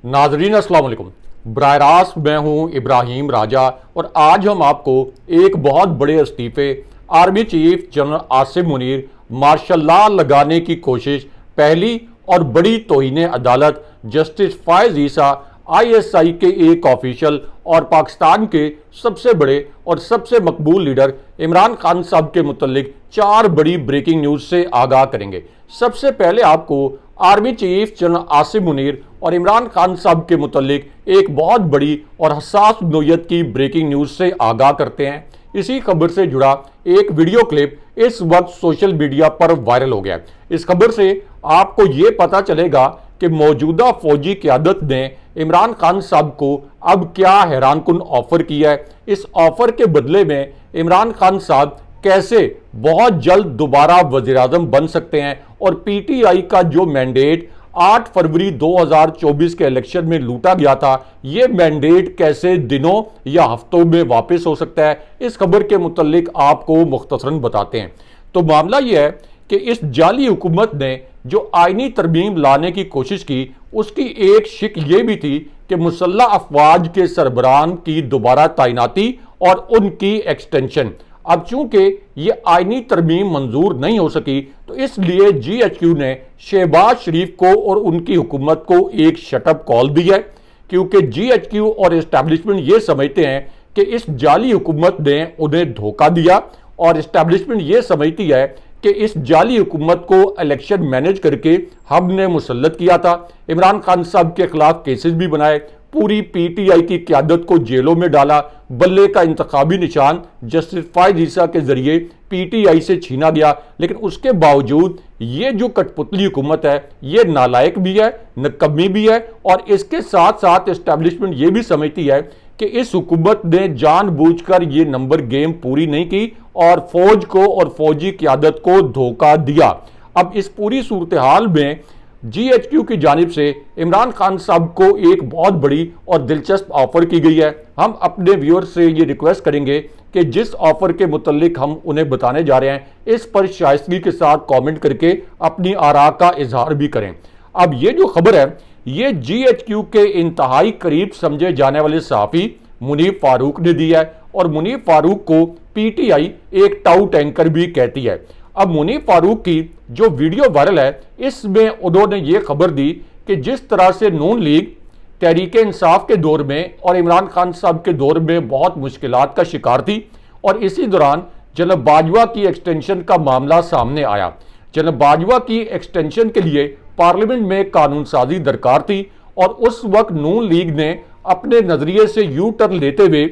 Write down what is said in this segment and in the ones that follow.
नाजरीन अस्सलाम वालेकुम। बराह रास्त मैं हूं इब्राहिम राजा और आज हम आपको एक बहुत बड़े इस्तीफे army chief general Asim Munir martial law लगाने की कोशिश, पहली और बड़ी तौहीन अदालत जस्टिस फायज ईसा ISI के एक ऑफिशियल और पाकिस्तान के सबसे बड़े और सबसे मकबूल लीडर इमरान खान साहब के मुतल्लिक 4 बड़ी ब्रेकिंग न्यूज से आगाह करेंगे। सबसे पहले आपको army chief general Asim Munir और इमरान खान साहब के मुतल्लिक एक बहुत बड़ी और हसास नोयत की ब्रेकिंग न्यूज से आगाह करते हैं। इसी खबर से जुड़ा एक वीडियो क्लिप इस वक्त सोशल मीडिया पर वायरल हो गया। इस खबर से आपको ये पता चलेगा कि मौजूदा फौजी क़यादत ने इमरान खान साहब को अब क्या हैरानकुन ऑफर किया है। इस ऑफर के बदले में इमरान खान साहब कैसे बहुत जल्द दोबारा वज़ीर-ए-आज़म बन सकते हैं और PTI का जो मैंडेट 8 फरवरी 2024 के इलेक्शन में लूटा गया था, ये मैंडेट कैसे दिनों या हफ्तों में वापस हो सकता है, इस खबर के मुतल्लिक आपको मुख्तसरन बताते हैं। तो मामला यह है कि इस जाली हुकूमत ने जो आईनी तरमीम लाने की कोशिश की, उसकी एक शिक ये भी थी कि मुसल्लह अफवाज के सरबराहान की दोबारा तैनाती और उनकी एक्सटेंशन। अब चूंकि ये आईनी तरमीम मंजूर नहीं हो सकी, तो इसलिए GHQ ने शहबाज शरीफ को और उनकी हुकूमत को एक शटअप कॉल दी है, क्योंकि GHQ और एस्टैब्लिशमेंट ये समझते हैं कि इस जाली हुकूमत ने उन्हें धोखा दिया और एस्टैब्लिशमेंट ये समझती है कि इस जाली हुकूमत को इलेक्शन मैनेज करके हमने मुसल्लत किया था। इमरान खान साहब के खिलाफ केसेस भी बनाए, पूरी PTI की क़यादत को जेलों में डाला, बल्ले का इंतखाबी निशान जस्टिस फायज ईसा के जरिए PTI से छीना गया। लेकिन उसके बावजूद ये जो कठपुतली हुकूमत है, ये नालायक भी है, नकम्मी भी है और इसके साथ साथ एस्टैब्लिशमेंट ये भी समझती है कि इस हुकूमत ने जानबूझकर ये नंबर गेम पूरी नहीं की और फौज को और फौजी क़यादत को धोखा दिया। अब इस पूरी सूरत हाल में GHQ की जानिब से इमरान खान साहब को एक बहुत बड़ी और दिलचस्प ऑफर की गई है। हम अपने व्यूअर्स से ये रिक्वेस्ट करेंगे कि जिस ऑफर के मुतल्लिक हम उन्हें बताने जा रहे हैं, इस पर शाइस्तगी के साथ कमेंट करके अपनी आरा का इजहार भी करें। अब ये जो खबर है, ये GHQ के इंतहाई करीब समझे जाने वाले सहाफ़ी मुनीफ फारूक ने दी है और मुनीफ फारूक को PTI एक टाउट एंकर भी कहती है। अब मुनीफ फारूक की जो वीडियो वायरल है, इसमें उन्होंने ये खबर दी कि जिस तरह से नून लीग तहरीक इंसाफ के दौर में और इमरान खान साहब के दौर में बहुत मुश्किलात का शिकार थी और इसी दौरान जनाब बाजवा की एक्सटेंशन का मामला सामने आया। जनाब बाजवा की एक्सटेंशन के लिए पार्लियामेंट में कानून साजी दरकार थी और उस वक्त नून लीग ने अपने नजरिए से यू टर्न लेते हुए,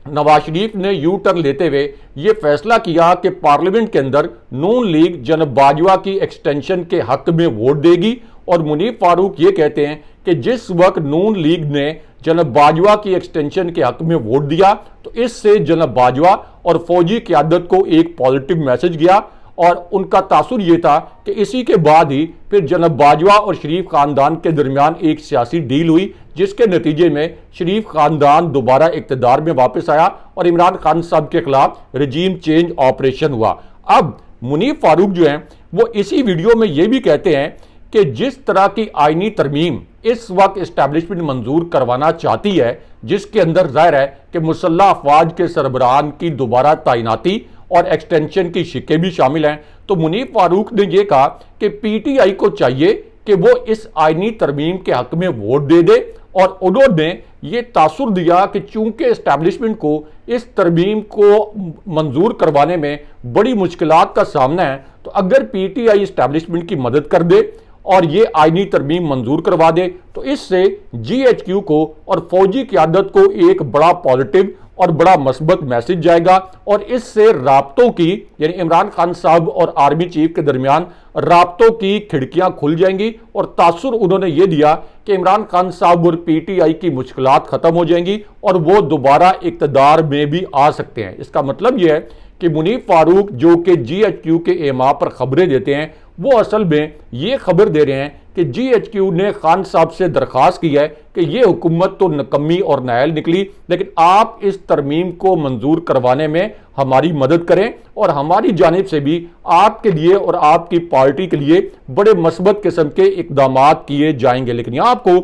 नवाज शरीफ ने यू टर्न लेते हुए ये फैसला किया कि पार्लियामेंट के अंदर नून लीग जनाब बाजवा की एक्सटेंशन के हक में वोट देगी। और मुनीफ फारूक ये कहते हैं कि जिस वक्त नून लीग ने जनाब बाजवा की एक्सटेंशन के हक में वोट दिया, तो इससे जनाब बाजवा और फौजी क़यादत को एक पॉजिटिव मैसेज गया और उनका तासुर यह था कि इसी के बाद ही फिर जनाब बाजवा और शरीफ खानदान के दरमियान एक सियासी डील हुई, जिसके नतीजे में शरीफ खानदान दोबारा इक़्तिदार में वापस आया और इमरान खान साहब के खिलाफ रजीम चेंज ऑपरेशन हुआ। अब मुनीफ फारूक जो हैं, वो इसी वीडियो में ये भी कहते हैं कि जिस तरह की आईनी तरमीम इस वक्त इस्टेब्लिशमेंट मंजूर करवाना चाहती है, जिसके अंदर जाहिर है कि मुसल्लह अफवाज के सरबराहान की दोबारा तैनाती और एक्सटेंशन की शिकें भी शामिल हैं, तो मुनीफ फारूक ने यह कहा कि PTI को चाहिए कि वो इस आईनी तरमीम के हक में वोट दे दे और उन्होंने ये तासुर दिया कि चूंकि इस्टेब्लिशमेंट को इस तरमीम को मंजूर करवाने में बड़ी मुश्किलात का सामना है, तो अगर PTI इस्टेब्लिशमेंट की मदद कर दे और ये आईनी तरमीम मंजूर करवा दे, तो इससे GHQ को और फौजी क़यादत को एक बड़ा पॉजिटिव और बड़ा मस्बत मैसेज जाएगा और इससे राब्तों की, यानी इमरान खान साहब और आर्मी चीफ के दरमियान राब्तों की खिड़कियां खुल जाएंगी और तासुर उन्होंने ये दिया कि इमरान खान साहब और PTI की मुश्किलात खत्म हो जाएंगी और वो दोबारा इक़्तिदार में भी आ सकते हैं। इसका मतलब यह है कि मुनीफ फारूक जो कि GHQ के एमा पर खबरें देते हैं, वो असल में ये खबर दे रहे हैं कि GHQ ने खान साहब से दरख्वास्त की है कि ये हुकूमत तो नकम्मी और नायल निकली, लेकिन आप इस तरमीम को मंजूर करवाने में हमारी मदद करें और हमारी जानिब से भी आपके लिए और आपकी पार्टी के लिए बड़े मस्बत किस्म के इकदाम किए जाएंगे। लेकिन यहाँ आपको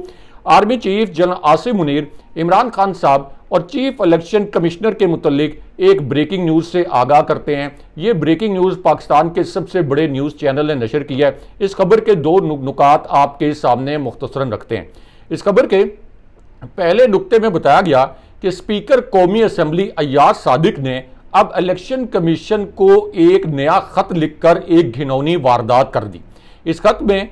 army chief general Asim Munir Imran Khan साहब और चीफ इलेक्शन कमिश्नर के मुतल्लिक एक ब्रेकिंग न्यूज़ से आगाह करते हैं। ये ब्रेकिंग न्यूज़ पाकिस्तान के सबसे बड़े न्यूज़ चैनल ने नशर की है। इस खबर के दो नुकात आपके सामने मुख्तसरन रखते हैं। इस खबर के पहले नुक्ते में बताया गया कि स्पीकर कौमी असम्बली अय्याज सादिक ने अब इलेक्शन कमीशन को एक नया खत लिखकर एक घिनौनी वारदात कर दी। इस खत में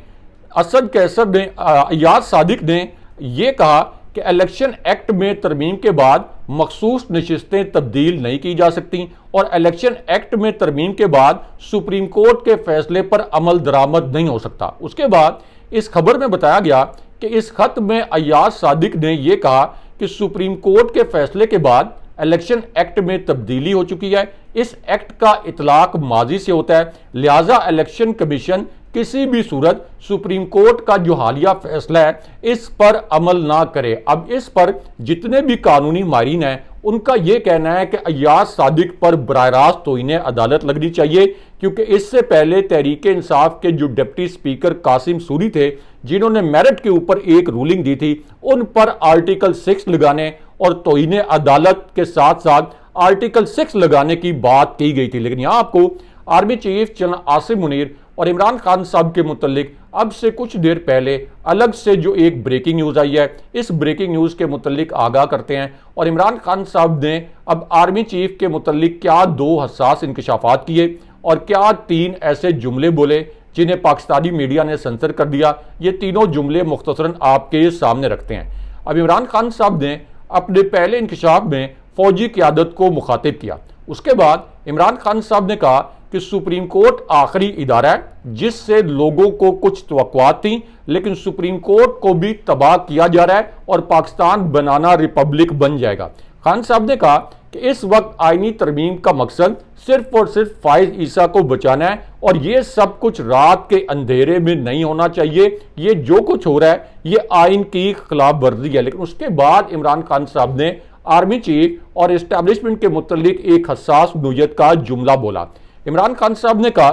असद कैसर ने अय्याज सादिक ने यह कहा कि इलेक्शन एक्ट में तरमीम के बाद मखसूस नशिस्तें तब्दील नहीं की जा सकती और इलेक्शन एक्ट में तरमीम के बाद सुप्रीम कोर्ट के फैसले पर अमल दरामद नहीं हो सकता। उसके बाद इस खबर में बताया गया कि इस खत में अय्याज सादिक ने यह कहा कि सुप्रीम कोर्ट के फैसले के बाद इलेक्शन एक्ट में तब्दीली हो चुकी है। इस एक्ट का इतलाक माजी से होता है, लिहाजा इलेक्शन कमीशन किसी भी सूरत सुप्रीम कोर्ट का जो हालिया फैसला है इस पर अमल ना करे। अब इस पर जितने भी कानूनी माहिरीन हैं उनका यह कहना है कि अय्याज सादिक पर बराह रास्त तौहीन अदालत लगनी चाहिए, क्योंकि इससे पहले तहरीक इंसाफ के जो डिप्टी स्पीकर कासिम सूरी थे जिन्होंने मेरिट के ऊपर एक रूलिंग दी थी, उन पर आर्टिकल 6 लगाने और तौहीन अदालत के साथ साथ आर्टिकल 6 लगाने की बात की गई थी। लेकिन यहां आपको army chief general Asim Munir और इमरान खान साहब के मुतल्लिक अब से कुछ देर पहले अलग से जो एक ब्रेकिंग न्यूज़ आई है, इस ब्रेकिंग न्यूज़ के मुतल्लिक आगाह करते हैं और इमरान खान साहब ने अब आर्मी चीफ के मुतल्लिक क्या दो हसास इंकशाफात किए और क्या 3 ऐसे जुमले बोले जिन्हें पाकिस्तानी मीडिया ने सेंसर कर दिया। ये तीनों जुमले मुख्तसरन आपके सामने रखते हैं। अब इमरान खान साहब ने अपने पहले इंकशाफ में फौजी क़यादत को मुखातिब किया। उसके बाद इमरान खान साहब ने कहा कि सुप्रीम कोर्ट आखिरी इदारा है जिससे लोगों को कुछ तवक्कुआत थी, लेकिन सुप्रीम कोर्ट को भी तबाह किया जा रहा है और पाकिस्तान बनाना रिपब्लिक बन जाएगा। खान साहब ने कहा कि इस वक्त आईनी तरमीम का मकसद सिर्फ और सिर्फ फाइज ईसा को बचाना है और ये सब कुछ रात के अंधेरे में नहीं होना चाहिए। ये जो कुछ हो रहा है ये आइन की खिलाफ वर्जी है। लेकिन उसके बाद इमरान खान साहब ने आर्मी चीफ और इस्टेब्लिशमेंट के मुतल्लिक एक हसास नोयत का जुमला बोला। इमरान खान साहब ने कहा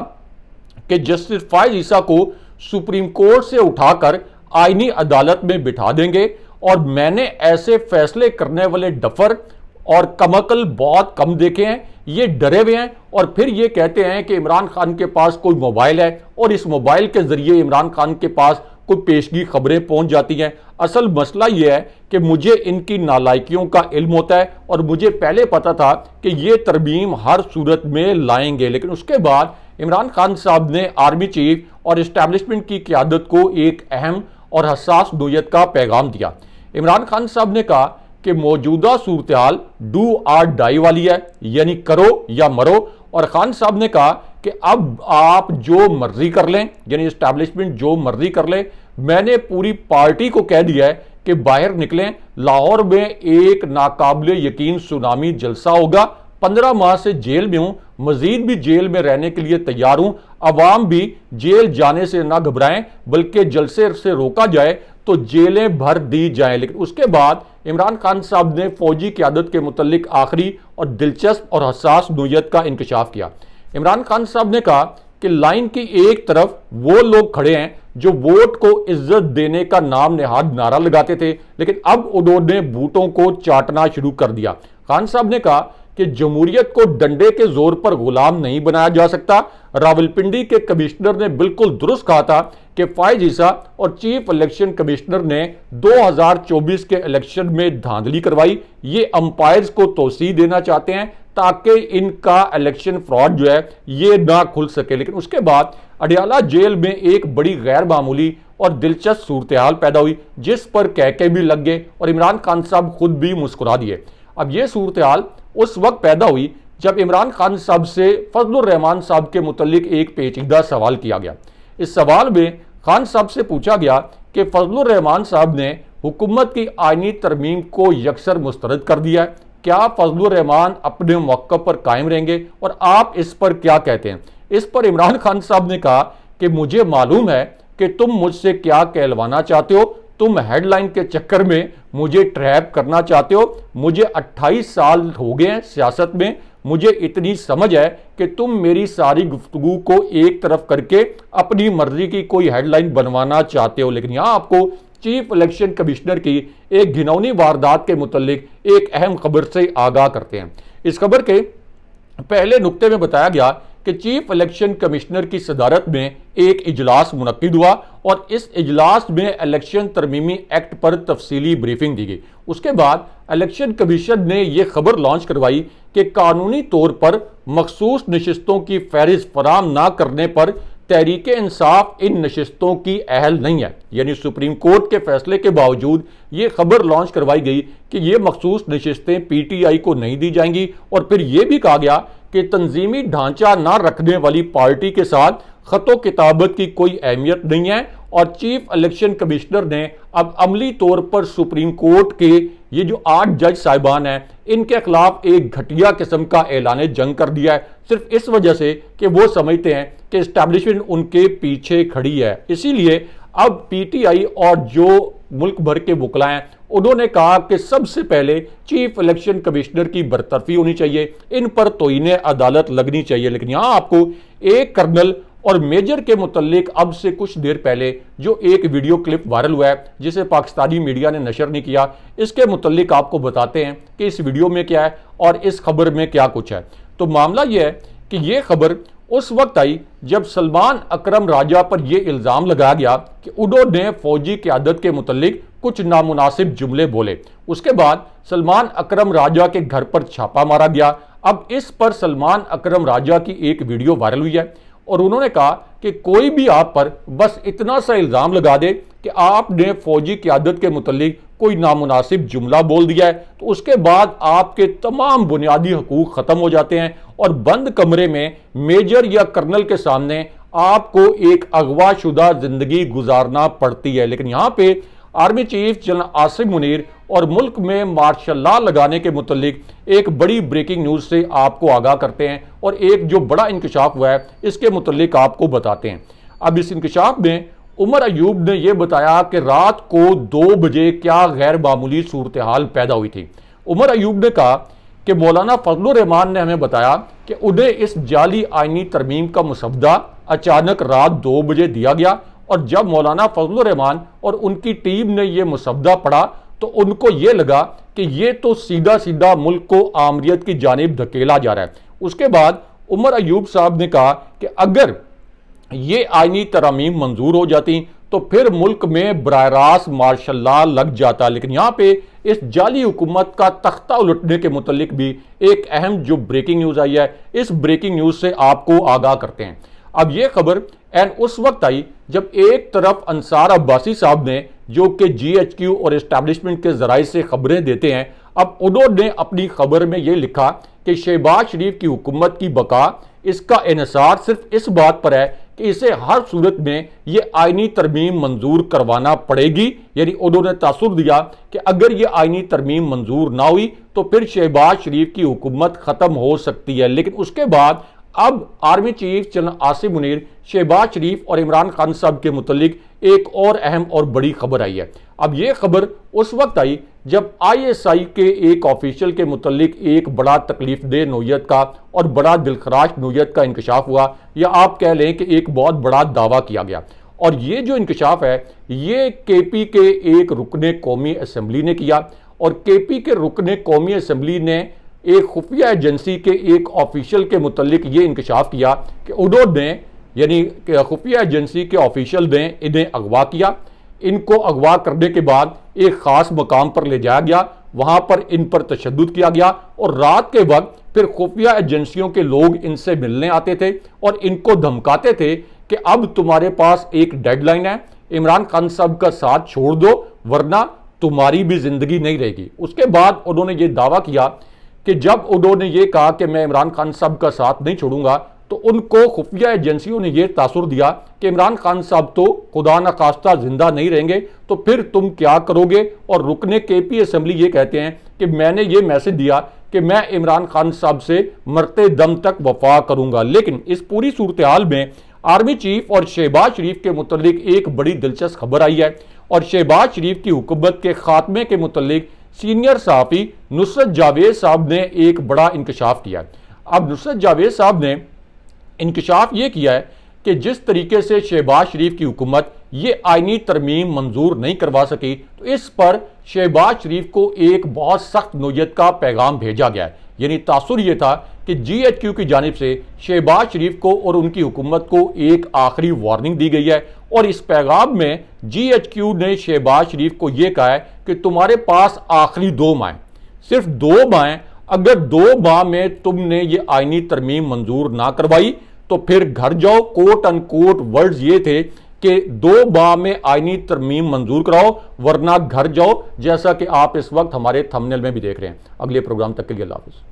कि जस्टिस फाइज ईसा को सुप्रीम कोर्ट से उठाकर आईनी अदालत में बिठा देंगे और मैंने ऐसे फैसले करने वाले डफर और कमअकल बहुत कम देखे हैं। ये डरे हुए हैं और फिर ये कहते हैं कि इमरान खान के पास कोई मोबाइल है और इस मोबाइल के जरिए इमरान खान के पास कोई पेशगी खबरें पहुंच जाती हैं। असल मसला यह है कि मुझे इनकी नालायकियों का इल्म होता है और मुझे पहले पता था कि ये तरमीम हर सूरत में लाएंगे। लेकिन उसके बाद इमरान खान साहब ने आर्मी चीफ और इस्टेब्लिशमेंट की क़यादत को एक अहम और हसास नोयत का पैगाम दिया। इमरान खान साहब ने कहा कि मौजूदा सूरत हाल डू आर डाई वाली है, यानी करो या मरो। और खान साहब ने कहा कि अब आप जो मर्जी कर लें, यानी इस्टेब्लिशमेंट जो मर्जी कर ले, मैंने पूरी पार्टी को कह दिया है कि बाहर निकलें। लाहौर में एक नाकाबिले यकीन सुनामी जलसा होगा। 15 माह से जेल में हूं, मजीद भी जेल में रहने के लिए तैयार हूं। अवाम भी जेल जाने से ना घबराएं, बल्कि जलसे से रोका जाए तो जेलें भर दी जाएं। लेकिन उसके बाद इमरान खान साहब ने फौजी क़यादत के मुतल्लिक आखिरी और दिलचस्प और हसास नोयत का इंकशाफ किया। इमरान खान साहब ने कहा कि लाइन की एक तरफ वो लोग खड़े हैं जो वोट को इज्जत देने का नाम नेहाद नारा लगाते थे, लेकिन अब उन्होंने बूटों को चाटना शुरू कर दिया। खान साहब ने कहा कि जमहूरियत को डंडे के जोर पर गुलाम नहीं बनाया जा सकता। रावलपिंडी के कमिश्नर ने बिल्कुल दुरुस्त कहा था कि फाइज ईसा और चीफ इलेक्शन कमिश्नर ने 2024 के इलेक्शन में धांधली करवाई। ये अंपायर्स को तोसी देना चाहते हैं ताकि इनका इलेक्शन फ्रॉड जो है ये ना खुल सके। लेकिन उसके बाद अडियाला जेल में एक बड़ी गैर मामूली और दिलचस्प सूरत हाल पैदा हुई जिस पर कहके भी लग गए और इमरान खान साहब खुद भी मुस्कुरा दिए। अब यह सूरत हाल उस वक्त पैदा हुई जब इमरान खान साहब से फजलुर रहमान साहब के मुतल्लिक एक पेचीदा सवाल किया गया। इस सवाल में खान साहब से पूछा गया कि फजलुर रहमान साहब ने हुकूमत की आईनी तरमीम को यकसर मुस्तरद कर दिया है, क्या फजलुर रहमान अपने मौक़िफ़ पर कायम रहेंगे और आप इस पर क्या कहते हैं। इस पर इमरान खान साहब ने कहा कि मुझे मालूम है कि तुम मुझसे क्या कहलवाना चाहते हो, तुम हेडलाइन के चक्कर में मुझे ट्रैप करना चाहते हो। मुझे 28 साल हो गए हैं सियासत में, मुझे इतनी समझ है कि तुम मेरी सारी गुफ्तगू को एक तरफ करके अपनी मर्जी की कोई हेडलाइन बनवाना चाहते हो। लेकिन यहां आपको चीफ इलेक्शन कमिश्नर की एक घिनौनी वारदात के मुतल्लिक एक अहम खबर से आगाह करते हैं। इस खबर के पहले नुक्ते में बताया गया कि चीफ इलेक्शन कमिश्नर की सदारत में एक इजलास मुनक्किद हुआ और इस इजलास में इलेक्शन तरमीमी एक्ट पर तफसीली ब्रीफिंग दी गई। उसके बाद इलेक्शन कमीशन ने यह खबर लॉन्च करवाई कि कानूनी तौर पर मखसूस नशिस्तों की फहरिस्त फराम ना करने पर तहरीक इंसाफ इन नशिस्तों की अहल नहीं है। यानी सुप्रीम कोर्ट के फैसले के बावजूद ये खबर लॉन्च करवाई गई कि ये मखसूस नशिस्तें पीटीआई को नहीं दी जाएंगी और फिर यह भी कहा गया कि तंजीमी ढांचा ना रखने वाली पार्टी के साथ खतो किताबत की कोई अहमियत नहीं है। और चीफ इलेक्शन कमिश्नर ने अब अमली तौर पर सुप्रीम कोर्ट के ये जो 8 जज साहिबान हैं इनके खिलाफ एक घटिया किस्म का ऐलान जंग कर दिया है, सिर्फ इस वजह से कि वो समझते हैं कि एस्टैब्लिशमेंट उनके पीछे खड़ी है। इसीलिए अब पीटीआई और जो मुल्क भर के वकला हैं उन्होंने कहा कि सबसे पहले चीफ इलेक्शन कमिश्नर की बरतरफी होनी चाहिए, इन पर तोहीने अदालत लगनी चाहिए। लेकिन यहां आपको एक कर्नल और मेजर के मुतल्लिक अब से कुछ देर पहले जो एक वीडियो क्लिप वायरल हुआ है जिसे पाकिस्तानी मीडिया ने नशर नहीं किया, इसके मुतल्लिक आपको बताते हैं कि इस वीडियो में क्या है और इस खबर में क्या कुछ है। तो मामला यह है कि यह खबर उस वक्त आई जब सलमान अकरम राजा पर यह इल्जाम लगाया गया कि उन्होंने फौजी क़यादत के मुतल्लिक कुछ नामुनासिब जुमले बोले। उसके बाद सलमान अकरम राजा के घर पर छापा मारा गया। अब इस पर सलमान अकरम राजा की एक वीडियो वायरल हुई है और उन्होंने कहा कि कोई भी आप पर बस इतना सा इल्जाम लगा दे कि आपने फौजी क़यादत के मुतल्लिक कोई नामुनासिब जुमला बोल दिया है तो उसके बाद आपके तमाम बुनियादी हकूक ख़त्म हो जाते हैं और बंद कमरे में मेजर या कर्नल के सामने आपको एक अगवाशुदा जिंदगी गुजारना पड़ती है। लेकिन यहाँ पे army chief general Asim Munir और मुल्क में मार्शल लॉ लगाने के मुतल्लिक एक बड़ी ब्रेकिंग न्यूज़ से आपको आगाह करते हैं और एक जो बड़ा इंकशाफ हुआ है इसके मुतल्लिक आपको बताते हैं। अब इस इंकशाफ में उमर अयूब ने यह बताया कि रात को 2 बजे क्या गैर मामूली सूरत हाल पैदा हुई थी। उमर अयूब ने कहा कि मौलाना फजलुर रहमान ने हमें बताया कि उन्हें इस जाली आइनी तरमीम का मुसवदा अचानक रात 2 बजे दिया गया और जब मौलाना फजलुर रहमान और उनकी टीम ने यह मुसवदा पढ़ा तो उनको यह लगा कि यह तो सीधा सीधा मुल्क को आमरीत की जानिब धकेला जा रहा है। उसके बाद उमर अयूब साहब ने कहा कि अगर ये आइनी तरमीम मंजूर हो जाती तो फिर मुल्क में बराह रास्त मार्शल लॉ लग जाता। लेकिन यहाँ पे इस जाली हुकूमत का तख्ता उलटने के मुतल्लिक भी एक अहम जो ब्रेकिंग न्यूज़ आई है, इस ब्रेकिंग न्यूज़ से आपको आगाह करते हैं। अब यह खबर एन उस वक्त आई जब एक तरफ अंसार अब्बासी साहब ने जो कि GHQ और एस्टैब्लिशमेंट के जराए से खबरें देते हैं, अब उन्होंने अपनी खबर में यह लिखा कि शहबाज शरीफ की हुकूमत की बका इसका इन्हिसार सिर्फ इस बात पर है कि इसे हर सूरत में यह आइनी तरमीम मंजूर करवाना पड़ेगी। यानी उन्होंने तासुर दिया कि अगर यह आइनी तरमीम मंजूर ना हुई तो फिर शहबाज शरीफ की हुकूमत खत्म हो सकती है। लेकिन उसके बाद अब army chief general Asim Munir, Shahbaz Sharif और इमरान खान साहब के मुतल्लिक एक और अहम और बड़ी खबर आई है। अब यह खबर उस वक्त आई जब ISI के एक ऑफिशियल के मुतल्लिक एक बड़ा तकलीफ दे नोयत का और बड़ा दिलखराश नोयत का इंकशाफ हुआ, या आप कह लें कि एक बहुत बड़ा दावा किया गया। और ये जो इंकशाफ है ये KP के एक रुकने कौमी असम्बली ने किया और KP के रुकने कौमी असम्बली ने एक खुफिया एजेंसी के एक ऑफिशियल के मुतल्लिक ये इंकशाफ किया कि उन्होंने यानी खुफिया एजेंसी के ऑफिशियल ने इन्हें अगवा किया। इनको अगवा करने के बाद एक ख़ास मकाम पर ले जाया गया, वहाँ पर इन पर तशद्दुद किया गया और रात के वक्त फिर खुफिया एजेंसियों के लोग इनसे मिलने आते थे और इनको धमकाते थे कि अब तुम्हारे पास एक डेडलाइन है, इमरान खान साहब का साथ छोड़ दो वरना तुम्हारी भी ज़िंदगी नहीं रहेगी। उसके बाद उन्होंने ये दावा किया कि जब उन्होंने ये कहा कि मैं इमरान खान साहब का साथ नहीं छोड़ूंगा तो उनको खुफिया एजेंसियों ने यह तासुर दिया कि इमरान खान साहब तो खुदा न खास्ता जिंदा नहीं रहेंगे तो फिर तुम क्या करोगे। और रुकने KP असम्बली ये कहते हैं कि मैंने ये मैसेज दिया कि मैं इमरान खान साहब से मरते दम तक वफा करूंगा। लेकिन इस पूरी सूरत हाल में आर्मी चीफ और शहबाज शरीफ के मुतल्लिक एक बड़ी दिलचस्प खबर आई है और शहबाज शरीफ की हुकूमत के खात्मे के मुतल्लिक सीनियर सहाफ़ी नुसरत जावेद साहब ने एक बड़ा इंकशाफ किया। अब नुसरत जावेद साहब ने इंकशाफ ये किया है कि जिस तरीके से शहबाज शरीफ की हुकूमत ये आईनी तरमीम मंजूर नहीं करवा सकी, तो इस पर शहबाज शरीफ को एक बहुत सख्त नोयत का पैगाम भेजा गया है। यानी तासुर यह था कि GHQ की जानिब से शहबाज शरीफ को और उनकी हुकूमत को एक आखिरी वार्निंग दी गई है, और इस पैगाम में GHQ ने शहबाज शरीफ को यह कहा है कि तुम्हारे पास आखिरी 2 माह, सिर्फ 2 माह, अगर 2 माह में तुमने ये आईनी तरमीम मंजूर ना करवाई तो फिर घर जाओ। कोट अनकोट वर्ड्स ये थे कि 2 माह में आईनी तरमीम मंजूर कराओ वरना घर जाओ, जैसा कि आप इस वक्त हमारे थंबनेल में भी देख रहे हैं। अगले प्रोग्राम तक के लिए अल्लाह हाफिज़।